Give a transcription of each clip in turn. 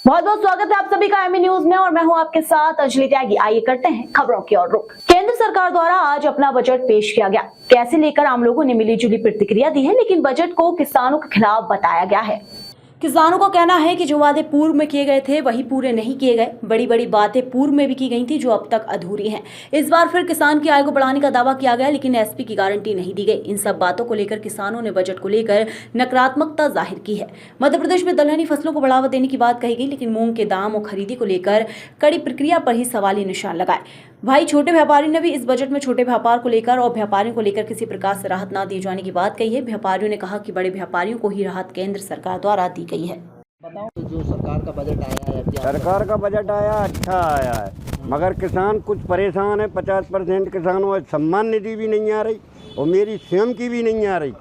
बहुत बहुत स्वागत है आप सभी का एमए न्यूज में और मैं हूं आपके साथ अंजलि त्यागी। आइए करते हैं खबरों की ओर रुख। केंद्र सरकार द्वारा आज अपना बजट पेश किया गया। कैसे लेकर आम लोगों ने मिलीजुली प्रतिक्रिया दी है, लेकिन बजट को किसानों के खिलाफ बताया गया है। किसानों का कहना है कि जो वादे पूर्व में किए गए थे वही पूरे नहीं किए गए। बड़ी बड़ी बातें पूर्व में भी की गई थी जो अब तक अधूरी हैं। इस बार फिर किसान की आय को बढ़ाने का दावा किया गया, लेकिन एसपी की गारंटी नहीं दी गई। इन सब बातों को लेकर किसानों ने बजट को लेकर नकारात्मकता जाहिर की है। मध्य प्रदेश में दलहनी फसलों को बढ़ावा देने की बात कही गई, लेकिन मूंग के दाम और खरीदी को लेकर कड़ी प्रक्रिया पर ही सवाली निशान लगाए। भाई छोटे व्यापारी ने भी इस बजट में छोटे व्यापार को लेकर और व्यापारियों को लेकर किसी प्रकार से राहत न दिए जाने की बात कही है। व्यापारियों ने कहा कि बड़े व्यापारियों को ही राहत केंद्र सरकार द्वारा दी गई है। बताओ, जो सरकार का बजट आया है अभी, सरकार का बजट आया अच्छा आया है, मगर किसान कुछ परेशान है। 50% किसानों को सम्मान निधि भी नहीं आ रही और मेरी स्वयं की भी नहीं आ रही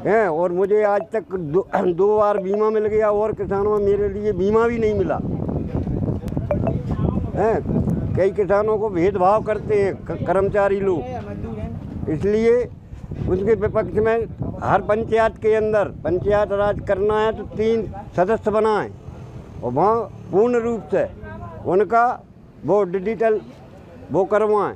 है। और मुझे आज तक दो बार बीमा मिल गया और किसानों में मेरे लिए बीमा भी नहीं मिला है। कई किसानों को भेदभाव करते हैं कर्मचारी लोग, इसलिए उसके विपक्ष में हर पंचायत के अंदर पंचायत राज करना है तो 3 सदस्य बनाएं और वहाँ पूर्ण रूप से उनका वो डिजिटल वो करवाएं।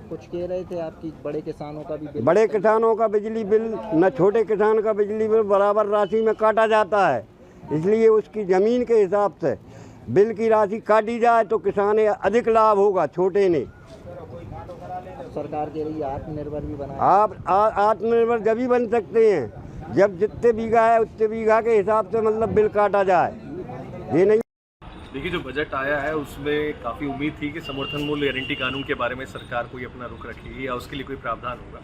कुछ कह रहे थे आपकी बड़े किसानों का भी बिल, बड़े किसानों का बिजली बिल न छोटे किसान का बिजली बिल बराबर राशि में काटा जाता है, इसलिए उसकी ज़मीन के हिसाब से बिल की राशि काटी जाए तो किसान अधिक लाभ होगा, छोटे ने। सरकार कह रही है आत्मनिर्भर भी बना। आप आत्मनिर्भर जब ही बन सकते हैं जब जितने बीघा है उतने बीघा के हिसाब से मतलब बिल काटा जाए, ये नहीं। देखिए, जो बजट आया है उसमें काफ़ी उम्मीद थी कि समर्थन मूल्य गारंटी कानून के बारे में सरकार कोई अपना रुख रखेगी या उसके लिए कोई प्रावधान होगा,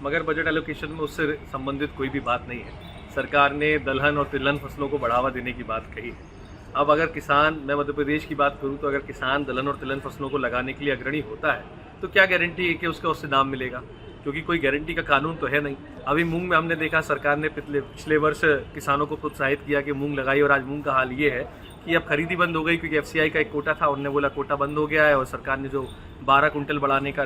मगर बजट एलोकेशन में उससे संबंधित कोई भी बात नहीं है। सरकार ने दलहन और तिलहन फसलों को बढ़ावा देने की बात कही है। अब अगर किसान, मैं मध्य प्रदेश की बात करूँ तो अगर किसान दलहन और तिलहन फसलों को लगाने के लिए अग्रणी होता है तो क्या गारंटी है कि उससे दाम मिलेगा, क्योंकि कोई गारंटी का कानून तो है नहीं। अभी मूंग में हमने देखा सरकार ने पिछले वर्ष किसानों को प्रोत्साहित किया कि मूंग लगाई, और आज मूंग का हाल ये है कि अब खरीदी बंद हो गई, क्योंकि एफसीआई का एक कोटा था, उन्होंने बोला कोटा बंद हो गया है, और सरकार ने जो 12 कुंटल बढ़ाने का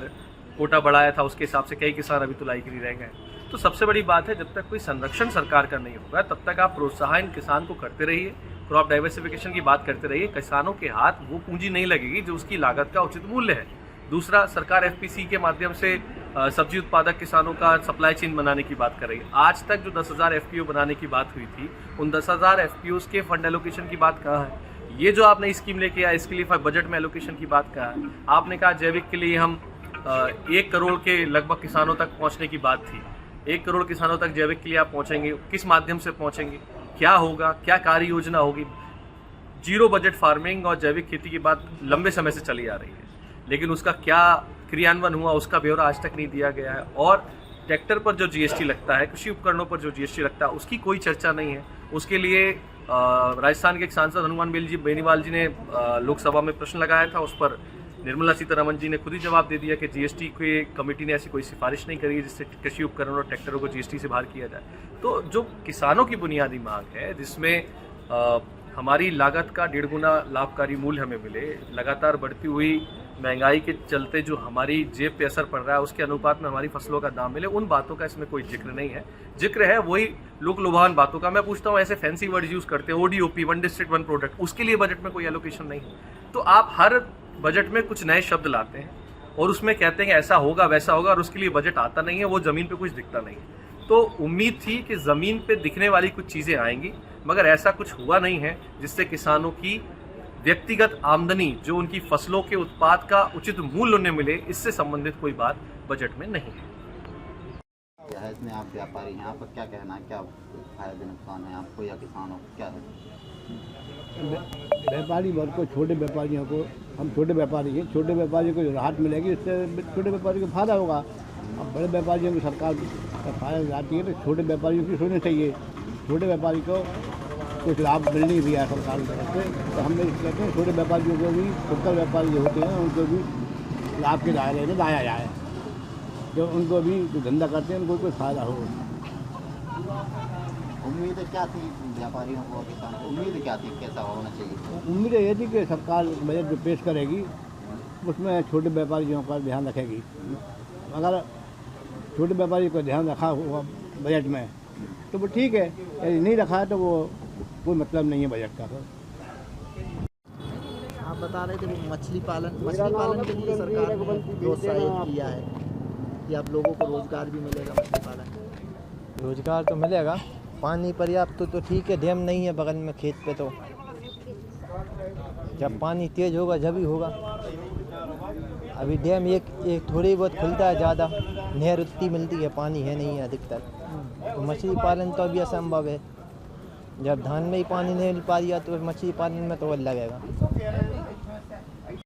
कोटा बढ़ाया था उसके हिसाब से कई किसान अभी तुलाई के लिए रह गए। तो सबसे बड़ी बात है, जब तक कोई संरक्षण सरकार का नहीं होगा तब तक आप प्रोत्साहन किसान को करते रहिए, क्रॉप डाइवर्सिफिकेशन की बात करते रहिए। किसानों के हाथ वो पूंजी नहीं लगेगी जो उसकी लागत का उचित मूल्य है। दूसरा, सरकार एफपीसी के माध्यम से सब्जी उत्पादक किसानों का सप्लाई चेन बनाने की बात कर रही है। आज तक जो 10,000 एफपीओ बनाने की बात हुई थी, उन 10,000 एफपीओ के फंड एलोकेशन की बात कहाँ है? ये जो आपने स्कीम लेके आया, इसके लिए बजट में एलोकेशन की बात कहाँ है? आपने कहा जैविक के लिए हम 1 करोड़ के लगभग किसानों तक पहुँचने की बात थी। 1 करोड़ किसानों तक जैविक के लिए आप पहुँचेंगे, किस माध्यम से पहुँचेंगे, क्या होगा, क्या कार्य योजना होगी? जीरो बजट फार्मिंग और जैविक खेती की बात लंबे समय से चली आ रही है, लेकिन उसका क्या क्रियान्वयन हुआ उसका ब्यौरा आज तक नहीं दिया गया है। और ट्रैक्टर पर जो जीएसटी लगता है, कृषि उपकरणों पर जो जीएसटी लगता है, उसकी कोई चर्चा नहीं है। उसके लिए राजस्थान के एक सांसद हनुमान बेनीवाल जी ने लोकसभा में प्रश्न लगाया था, उस पर निर्मला सीतारमण जी ने खुद ही जवाब दे दिया कि जीएसटी के कमेटी ने ऐसी कोई सिफारिश नहीं करी जिससे कृषि उपकरण और ट्रैक्टरों को जीएसटी से बाहर किया जाए। तो जो किसानों की बुनियादी मांग है, जिसमें हमारी लागत का 1.5 गुना लाभकारी मूल्य हमें मिले, लगातार बढ़ती हुई महंगाई के चलते जो हमारी जेब पे असर पड़ रहा है उसके अनुपात में हमारी फसलों का दाम मिले, उन बातों का इसमें कोई जिक्र नहीं है। जिक्र है वही लोक लुभावन बातों का। मैं पूछता हूँ, ऐसे फैंसी वर्ड यूज करते हैं, ओडीओपी, 1 डिस्ट्रिक्ट 1 प्रोडक्ट, उसके लिए बजट में कोई एलोकेशन नहीं है। तो आप हर बजट में कुछ नए शब्द लाते हैं और उसमें कहते हैं ऐसा होगा वैसा होगा, और उसके लिए बजट आता नहीं है, वो जमीन पे कुछ दिखता नहीं है। तो उम्मीद थी कि ज़मीन पे दिखने वाली कुछ चीज़ें आएंगी, मगर ऐसा कुछ हुआ नहीं है जिससे किसानों की व्यक्तिगत आमदनी, जो उनकी फसलों के उत्पाद का उचित मूल्य उन्हें मिले, इससे संबंधित कोई बात बजट में नहीं है। इसमें आप व्यापारी हैं, आपका क्या कहना है, क्या फायदे नुकसान है आपको या किसानों को, क्या है? व्यापारी वर्ग को, छोटे व्यापारियों को, हम छोटे व्यापारी हैं, छोटे व्यापारियों को जो राहत मिलेगी इससे छोटे व्यापारियों को फायदा होगा। अब बड़े व्यापारियों को सरकार का फायदा जाती है तो छोटे व्यापारियों की सोचना चाहिए। छोटे व्यापारी को कुछ लाभ मिल नहीं दिया है सरकार की तरफ से, तो हम कहते हैं छोटे व्यापारियों को भी, फुटकर व्यापारी जो होते हैं उनको भी लाभ के दायरे में लाया जाए, जो उनको भी जो धंधा करते हैं उनको कोई फायदा हो। उम्मीद क्या थी व्यापारियों को, किसान को उम्मीद क्या थी, कैसा होना चाहिए? उम्मीद ये थी कि सरकार बजट जो पेश करेगी उसमें छोटे व्यापारियों का ध्यान रखेगी। अगर छोटे व्यापारी को ध्यान रखा हुआ बजट में तो वो ठीक है, यदि नहीं रखा है तो वो कोई मतलब नहीं है बजट का। आप बता रहे थे वो मछली पालन के लिए सरकार ने प्रोत्साहित किया है कि आप लोगों को रोजगार भी मिलेगा मछली पालन। रोजगार तो मिलेगा, पानी पर्याप्त तो ठीक है, डैम नहीं है बगल में खेत पे, तो जब पानी तेज होगा जब ही होगा। अभी डैम एक थोड़ी बहुत खुलता है, ज़्यादा नहर उतनी मिलती है, पानी है नहीं है अधिकतर, तो मछली पालन तो अभी असंभव है। जब धान में ही पानी नहीं मिल पा रहा तो मछली पालन में तो और लगेगा।